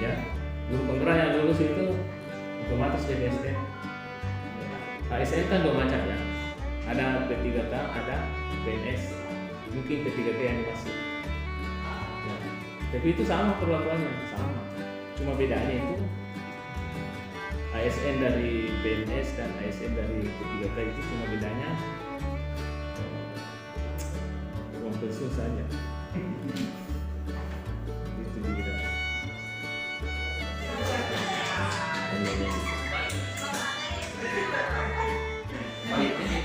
Ya, guru penggerak yang lulus itu otomatis jadi ASN. ASN kan dua macam ya, ada P3K, ada PNS, mungkin P3K yang masuk. Ya. Tapi itu sama perlakuannya, sama. Cuma bedanya itu ASN dari PNS dan ASN dari P3K itu cuma bedanya uang pensiun saja. Itu juga.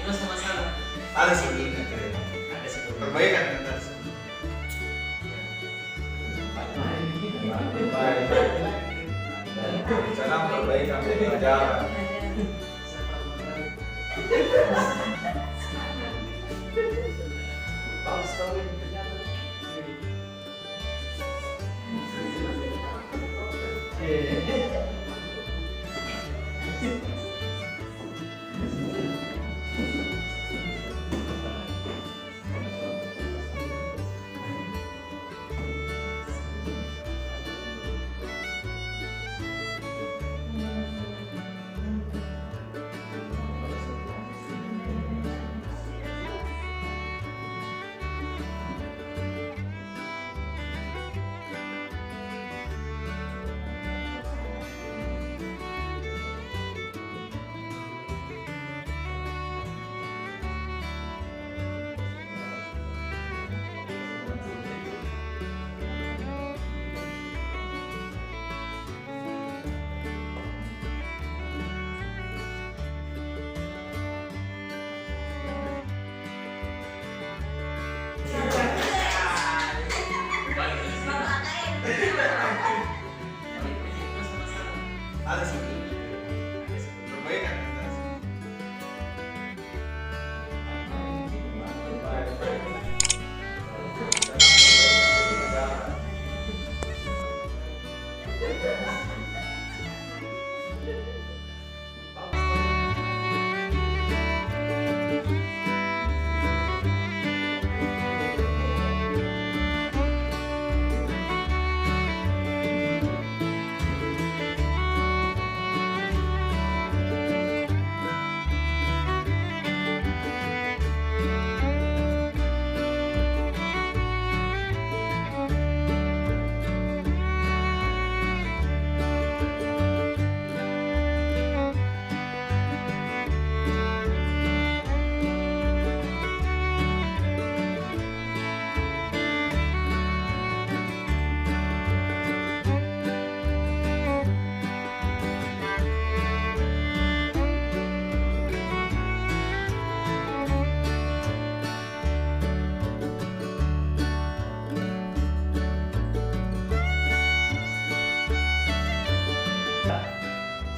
Terus masalah Ada sih, ada sih. perbaikan kan. Rencana perbaikan pembelajaran. Bagus tahu ini Ada sih, perbaikan kan.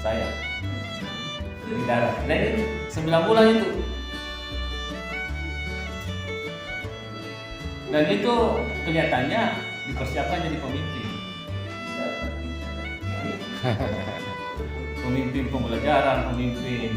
Saya di darat. Nah ini 9 bulan itu. Dan itu kelihatannya dipersiapkan jadi pemimpin. Pemimpin pembelajaran, pemimpin